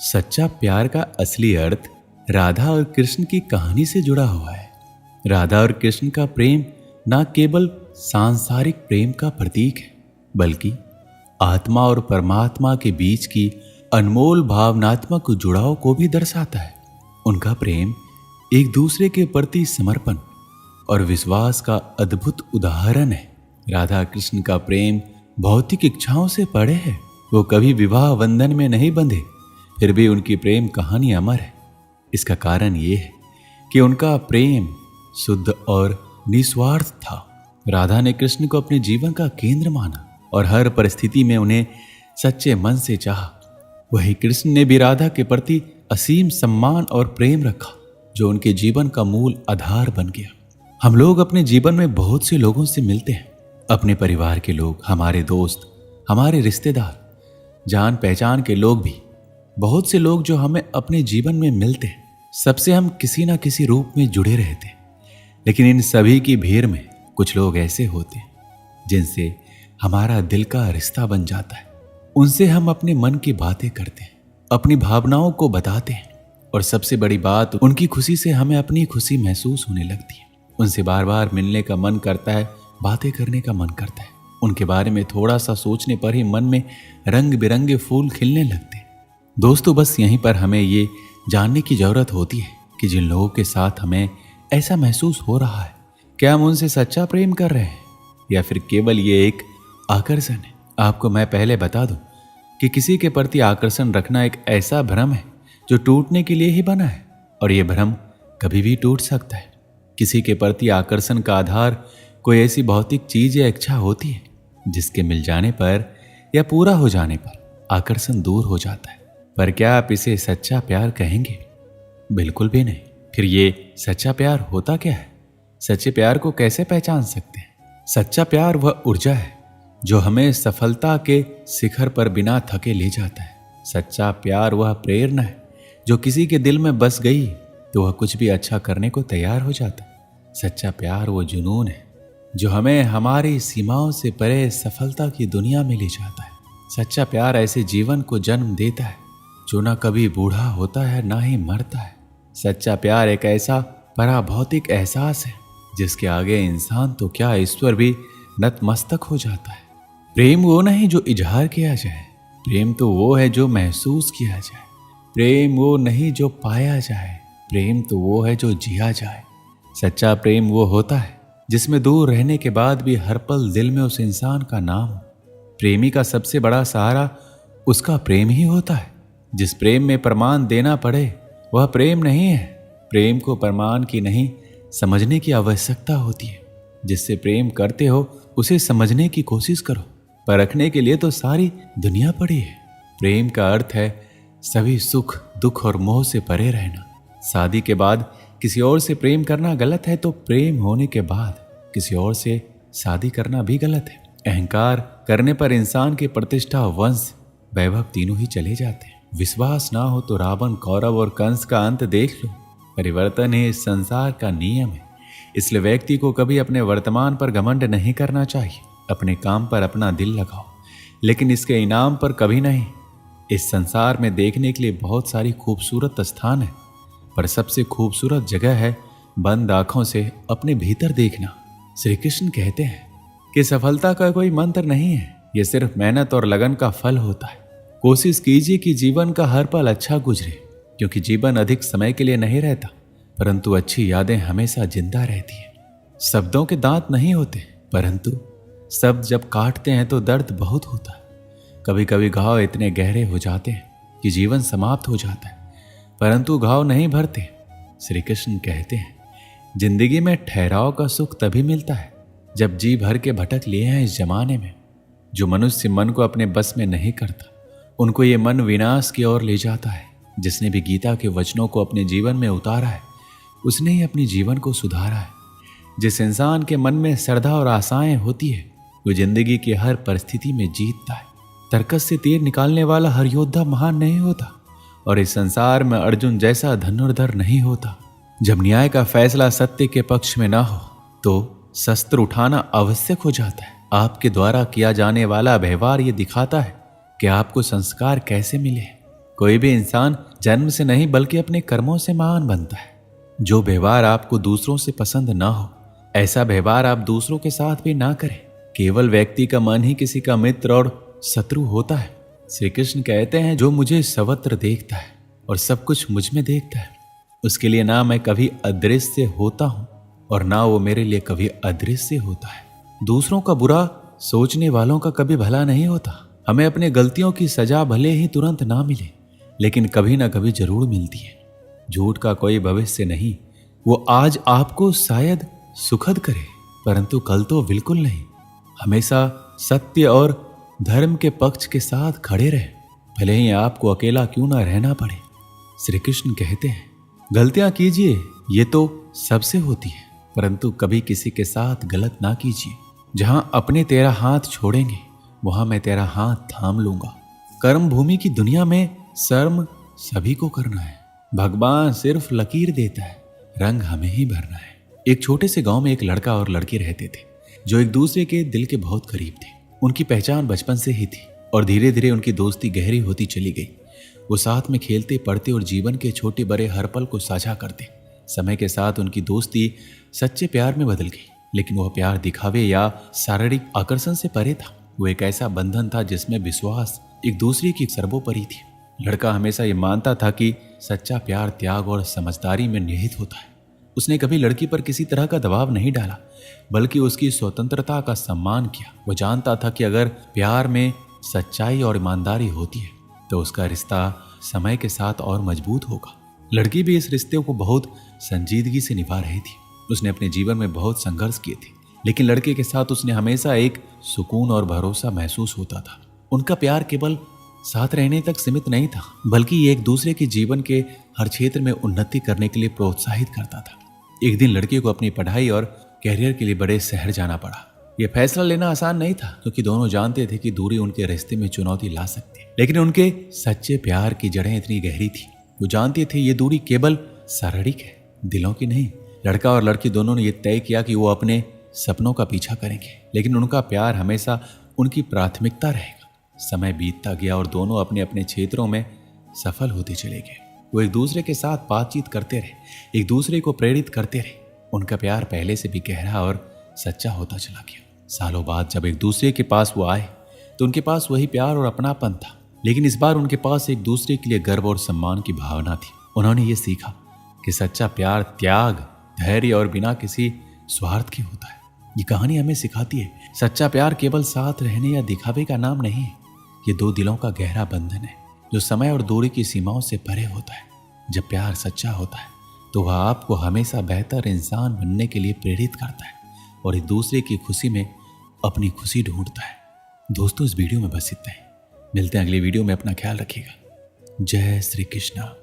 सच्चा प्यार का असली अर्थ राधा और कृष्ण की कहानी से जुड़ा हुआ है। राधा और कृष्ण का प्रेम न केवल सांसारिक प्रेम का प्रतीक है, बल्कि आत्मा और परमात्मा के बीच की अनमोल भावनात्मक जुड़ाव को भी दर्शाता है। उनका प्रेम एक दूसरे के प्रति समर्पण और विश्वास का अद्भुत उदाहरण है। राधा कृष्ण का प्रेम भौतिक इच्छाओं से परे है। वो कभी विवाह बंधन में नहीं बंधे, फिर भी उनकी प्रेम कहानी अमर है। इसका कारण ये है कि उनका प्रेम शुद्ध और निस्वार्थ था। राधा ने कृष्ण को अपने जीवन का केंद्र माना और हर परिस्थिति में उन्हें सच्चे मन से चाहा। वही कृष्ण ने भी राधा के प्रति असीम सम्मान और प्रेम रखा, जो उनके जीवन का मूल आधार बन गया। हम लोग अपने जीवन में बहुत से लोगों से मिलते हैं, अपने परिवार के लोग, हमारे दोस्त, हमारे रिश्तेदार, जान पहचान के लोग भी। बहुत से लोग जो हमें अपने जीवन में मिलते हैं, सबसे हम किसी ना किसी रूप में जुड़े रहते हैं। लेकिन इन सभी की भीड़ में कुछ लोग ऐसे होते हैं जिनसे हमारा दिल का रिश्ता बन जाता है। उनसे हम अपने मन की बातें करते हैं, अपनी भावनाओं को बताते हैं, और सबसे बड़ी बात, उनकी खुशी से हमें अपनी खुशी महसूस होने लगती है। उनसे बार बार मिलने का मन करता है, बातें करने का मन करता है। उनके बारे में थोड़ा सा सोचने पर ही मन में रंग बिरंगे फूल खिलने लगते हैं। दोस्तों, बस यहीं पर हमें ये जानने की जरूरत होती है कि जिन लोगों के साथ हमें ऐसा महसूस हो रहा है, क्या हम उनसे सच्चा प्रेम कर रहे हैं या फिर केवल ये एक आकर्षण है। आपको मैं पहले बता दूं कि किसी के प्रति आकर्षण रखना एक ऐसा भ्रम है जो टूटने के लिए ही बना है, और यह भ्रम कभी भी टूट सकता है। किसी के प्रति आकर्षण का आधार कोई ऐसी भौतिक चीज या इच्छा होती है जिसके मिल जाने पर या पूरा हो जाने पर आकर्षण दूर हो जाता है। पर क्या आप इसे सच्चा प्यार कहेंगे? बिल्कुल भी नहीं। फिर ये सच्चा प्यार होता क्या है? सच्चे प्यार को कैसे पहचान सकते हैं? सच्चा प्यार वह ऊर्जा है जो हमें सफलता के शिखर पर बिना थके ले जाता है। सच्चा प्यार वह प्रेरणा है जो किसी के दिल में बस गई तो वह कुछ भी अच्छा करने को तैयार हो जाता है। सच्चा प्यार वो जुनून है जो हमें हमारी सीमाओं से परे सफलता की दुनिया में ले जाता है। सच्चा प्यार ऐसे जीवन को जन्म देता है जो ना कभी बूढ़ा होता है ना ही मरता है। सच्चा प्यार एक ऐसा पराभौतिक एहसास है जिसके आगे इंसान तो क्या, ईश्वर भी नतमस्तक हो जाता है। प्रेम वो नहीं जो इजहार किया जाए, प्रेम तो वो है जो महसूस किया जाए। प्रेम वो नहीं जो पाया जाए, प्रेम तो वो है जो जिया जाए। सच्चा प्रेम वो होता है जिसमें दूर रहने के बाद भी हर पल दिल में उस इंसान का नाम हो। प्रेमी का सबसे बड़ा सहारा उसका प्रेम ही होता है। जिस प्रेम में प्रमाण देना पड़े वह प्रेम नहीं है। प्रेम को प्रमाण की नहीं, समझने की आवश्यकता होती है। जिससे प्रेम करते हो उसे समझने की कोशिश करो, परखने के लिए तो सारी दुनिया पड़ी है। प्रेम का अर्थ है सभी सुख दुख और मोह से परे रहना। शादी के बाद किसी और से प्रेम करना गलत है, तो प्रेम होने के बाद किसी और से शादी करना भी गलत है। अहंकार करने पर इंसान की प्रतिष्ठा, वंश, वैभव तीनों ही चले जाते हैं। विश्वास ना हो तो रावण, कौरव और कंस का अंत देख लो। परिवर्तन ही इस संसार का नियम है। इसलिए व्यक्ति को कभी अपने वर्तमान पर घमंड नहीं करना चाहिए। अपने काम पर अपना दिल लगाओ, लेकिन इसके इनाम पर कभी नहीं। इस संसार में देखने के लिए बहुत सारी खूबसूरत स्थान है, पर सबसे खूबसूरत जगह है बंद आंखों से अपने भीतर देखना। श्री कृष्ण कहते हैं कि सफलता का कोई मंत्र नहीं है, यह सिर्फ मेहनत और लगन का फल होता है। कोशिश कीजिए कि जीवन का हर पल अच्छा गुजरे, क्योंकि जीवन अधिक समय के लिए नहीं रहता, परंतु अच्छी यादें हमेशा जिंदा रहती हैं। शब्दों के दांत नहीं होते, परंतु शब्द जब काटते हैं तो दर्द बहुत होता है। कभी कभी घाव इतने गहरे हो जाते हैं कि जीवन समाप्त हो जाता है, परंतु घाव नहीं भरते। श्री कृष्ण कहते हैं जिंदगी में ठहराव का सुख तभी मिलता है जब जी भर के भटक लिए हैं इस जमाने में। जो मनुष्य मन को अपने बस में नहीं करता, उनको ये मन विनाश की ओर ले जाता है। जिसने भी गीता के वचनों को अपने जीवन में उतारा है, उसने ही अपने जीवन को सुधारा है। जिस इंसान के मन में श्रद्धा और आशाएं होती है, वो जिंदगी की हर परिस्थिति में जीतता है। तर्कस से तीर निकालने वाला हर योद्धा महान नहीं होता, और इस संसार में अर्जुन जैसा धनुर्धर नहीं होता। जब न्याय का फैसला सत्य के पक्ष में ना हो, तो शस्त्र उठाना आवश्यक हो जाता है। आपके द्वारा किया जाने वाला व्यवहार ये दिखाता है कि आपको संस्कार कैसे मिले। कोई भी इंसान जन्म से नहीं बल्कि अपने कर्मों से महान बनता है। जो व्यवहार आपको दूसरों से पसंद ना हो, ऐसा व्यवहार आप दूसरों के साथ भी ना करें। केवल व्यक्ति का मन ही किसी का मित्र और शत्रु होता है। श्री कृष्ण कहते हैं, जो मुझे सर्वत्र देखता है और सब कुछ मुझ में देखता है, उसके लिए ना मैं कभी अदृश्य होता हूं और ना वो मेरे लिए कभी अदृश्य होता है। दूसरों का बुरा सोचने वालों का कभी भला नहीं होता। हमें अपने गलतियों की सजा भले ही तुरंत ना मिले, लेकिन कभी ना कभी जरूर मिलती है। झूठ का कोई भविष्य नहीं। वो आज आपको शायद सुखद करे, परंतु कल तो बिल्कुल नहीं। हमेशा सत्य और धर्म के पक्ष के साथ खड़े रहे, भले ही आपको अकेला क्यों ना रहना पड़े। श्री कृष्ण कहते हैं, गलतियां कीजिए, ये तो सबसे होती है, परंतु कभी किसी के साथ गलत ना कीजिए। जहां अपने तेरा हाथ छोड़ेंगे, वहां मैं तेरा हाथ थाम लूंगा। कर्म भूमि की दुनिया में कर्म सभी को करना है। भगवान सिर्फ लकीर देता है, रंग हमें ही भरना है। एक छोटे से गांव में एक लड़का और लड़की रहते थे, जो एक दूसरे के दिल के बहुत करीब थे। उनकी पहचान बचपन से ही थी और धीरे धीरे उनकी दोस्ती गहरी होती चली गई। वो साथ में खेलते, पढ़ते और जीवन के छोटे बड़े हर पल को साझा करते। समय के साथ उनकी दोस्ती सच्चे प्यार में बदल गई, लेकिन वह प्यार दिखावे या शारीरिक आकर्षण से परे था। वो एक ऐसा बंधन था जिसमें विश्वास एक दूसरे की सर्वोपरि थी। लड़का हमेशा ये मानता था कि सच्चा प्यार त्याग और समझदारी में निहित होता है। उसने कभी लड़की पर किसी तरह का दबाव नहीं डाला, बल्कि उसकी स्वतंत्रता का सम्मान किया। वो जानता था कि अगर प्यार में सच्चाई और ईमानदारी होती है तो उसका रिश्ता समय के साथ और मजबूत होगा। लड़की भी इस रिश्ते को बहुत संजीदगी से निभा रही थी। उसने अपने जीवन में बहुत संघर्ष किए थे, लेकिन लड़के के साथ उसने हमेशा एक सुकून और भरोसा महसूस होता था। उनका प्यार केवल साथ रहने तक सीमित नहीं था, बल्कि ये एक दूसरे के जीवन के हर क्षेत्र में उन्नति करने के लिए प्रोत्साहित करता था। एक दिन लड़के को अपनी पढ़ाई और कैरियर के लिए बड़े शहर जाना पड़ा। यह फैसला लेना आसान नहीं था, क्योंकि दोनों जानते थे कि दूरी उनके रिश्ते में चुनौती ला सकती है। लेकिन उनके सच्चे प्यार की जड़ें इतनी गहरी थी, वो जानते थे ये दूरी केवल शारीरिक है, दिलों की नहीं। लड़का और लड़की दोनों ने यह तय किया कि वो अपने सपनों का पीछा करेंगे, लेकिन उनका प्यार हमेशा उनकी प्राथमिकता रहेगा। समय बीतता गया और दोनों अपने अपने क्षेत्रों में सफल होते चले गए। वो एक दूसरे के साथ बातचीत करते रहे, एक दूसरे को प्रेरित करते रहे। उनका प्यार पहले से भी गहरा और सच्चा होता चला गया। सालों बाद जब एक दूसरे के पास वो आए, तो उनके पास वही प्यार और अपनापन था, लेकिन इस बार उनके पास एक दूसरे के लिए गर्व और सम्मान की भावना थी। उन्होंने ये सीखा कि सच्चा प्यार त्याग, धैर्य और बिना किसी स्वार्थ के होता है। ये कहानी हमें सिखाती है, सच्चा प्यार केवल साथ रहने या दिखावे का नाम नहीं है। ये दो दिलों का गहरा बंधन है, जो समय और दूरी की सीमाओं से परे होता है। जब प्यार सच्चा होता है, तो वह आपको हमेशा बेहतर इंसान बनने के लिए प्रेरित करता है और एक दूसरे की खुशी में अपनी खुशी ढूंढता है। दोस्तों, इस वीडियो में बस इतना ही। मिलते हैं अगले वीडियो में। अपना ख्याल रखिएगा। जय श्री कृष्णा।